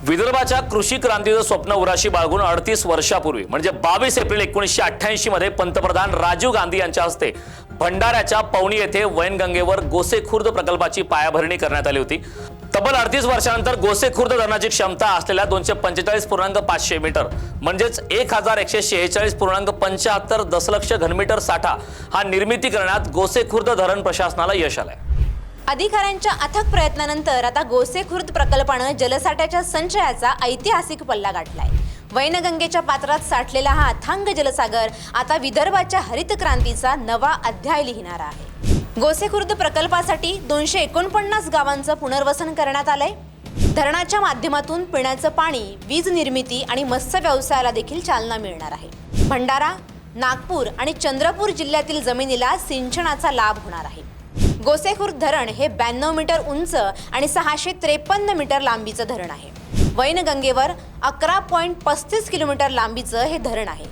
विदर्भाच्या कृषी क्रांतीचं स्वप्न उराशी बाळगून 38 वर्षापूर्वी म्हणजे 22 एप्रिल 1988 मध्ये पंतप्रधान राजीव गांधी यांच्या हस्ते भंडाऱ्याच्या पवनी येथे वैनगंगेवर गोसेखुर्द प्रकल्पाची पायाभरणी करण्यात आली होती। तब्बल 38 वर्षांनंतर गोसेखुर्द धरणाची क्षमता असलेल्या 245.5 मीटर म्हणजेच 1146.75 दशलक्ष घनमीटर साठा हा निर्मिती करण्यात गोसेखुर्द धरण प्रशासनाला यश आलंय। अधिकाऱ्यांच्या अथक प्रयत्नानंतर आता गोसेखुर्द प्रकल्पाने जलसाठ्याच्या संचयाचा ऐतिहासिक पल्ला गाठलाय। वैनगंगेच्या पात्रात साठलेला हा अथांग जलसागर आता विदर्भाच्या हरित क्रांतीचा नवा अध्याय लिहिणारा आहे। गोसेखुर्द प्रकल्पासाठी 249 गावांचं पुनर्वसन करण्यात आलंय। धरणाच्या माध्यमातून पिण्याचं पाणी, वीज निर्मिती आणि मत्स्य व्यवसायाला देखील चालना मिळणार आहे। भंडारा, नागपूर आणि चंद्रपूर जिल्ह्यातील जमिनीला सिंचनाचा लाभ होणार आहे। गोसेखुर्द धरण हे 92 मीटर उंच आणि 653 मीटर लांबीचं धरण आहे। वैनगंगेवर 11.35 किलोमीटर लांबीचं हे धरण आहे।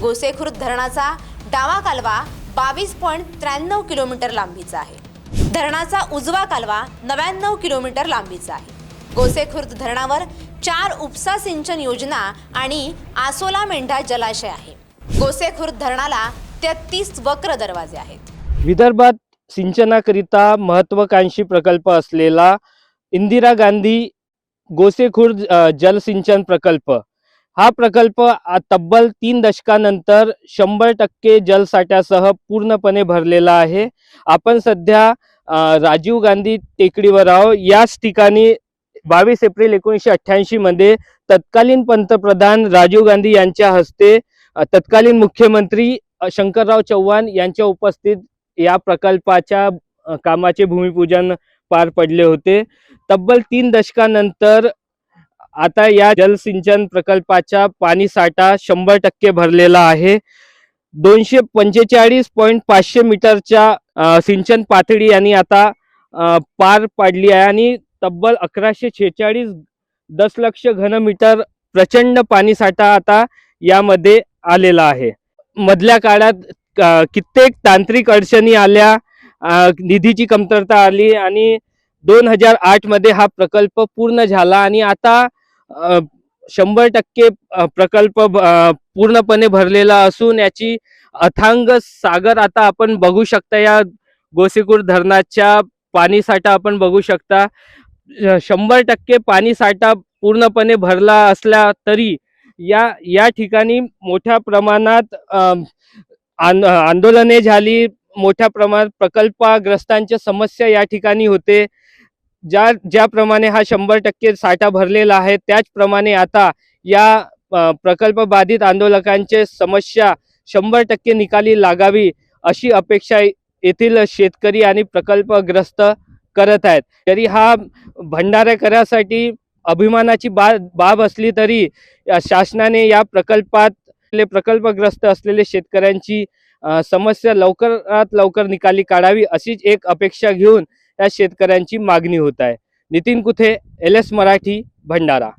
गोसेखुर्द धरणाचा डावा कालवा 22.93 किलोमीटर लांबीचा आहे। धरणाचा उजवा कालवा 99 किलोमीटर लांबीचा आहे। गोसेखुर्द धरणावर 4 उपसा सिंचन योजना आणि आसोला मेंढा जलाशय आहे। गोसेखुर्द धरणाला 33 वक्र दरवाजे आहेत। विदर्भात सिंचनाकरिता महत्त्वाकांक्षी प्रकल्प असलेला इंदिरा गांधी गोसेखुर्द जलसिंचन प्रकल्प हा प्रकल्प तब्बल 3 दशकानंतर 100% जलसाठ्यासह पूर्णपणे भरलेला आहे। आपण सध्या राजीव गांधी टेकडीवर आहोत। याच ठिकाणी 22 एप्रिल 1988 मध्ये तत्कालीन पंतप्रधान राजीव गांधी यांच्या हस्ते तत्कालीन मुख्यमंत्री शंकरराव चव्हाण यांच्या उपस्थित या प्रकल्पाच्या कामाचे भूमिपूजन पार पडले होते। तब्बल 3 दशकानंतर आता या जलसिंचन प्रकल्पाचा पाणीसाठा 100% भरलेला आहे। 245.5 मीटरच्या सिंचन पातळी यांनी आता पार पाडली आहे आणि तब्बल 1146 दशलक्ष घनमीटर प्रचंड पाणीसाठा आता यामध्ये आलेला आहे। मधल्या काळात कित्येक तांत्रिक अडचणी आल्या, निधीची कमतरता आली आणि 2008 मध्ये हा प्रकल्प पूर्ण झाला आणि आता 100% प्रकल्प पूर्णपणे भरलेला असून याची अथांग सागर आता आपण बघू शकता। या गोसेखुर्द धरणाच्या पाणीसाठा आपण बघू शकता। 100% पाणीसाठा पूर्णपणे भरला असला तरी या ठिकाणी मोठ्या प्रमाणात आंदोलने झाली, मोठ्या प्रमाणात प्रकल्पग्रस्तांच्या समस्या या ठिकाणी होते। ज्याप्रमाणे हा 100% साठा भरलेला आहे त्याचप्रमाणे आता या प्रकल्प बाधित आंदोलकांचे समस्या 100% निकाली लागावी अशी अपेक्षा येथील शेतकरी आणि प्रकल्पग्रस्त करत आहेत। तरी हा भंडारेकरांसाठी अभिमानाची बाब असली तरी शासनाने या प्रकल्पग्रस्त असलेले शेतकऱ्यांची समस्या लवकरात लवकर निकाली काढावी अशीच एक अपेक्षा घेऊन या शेतकऱ्यांची मागणी होत आहे। नितीन कुथे, LS मराठी, भंडारा।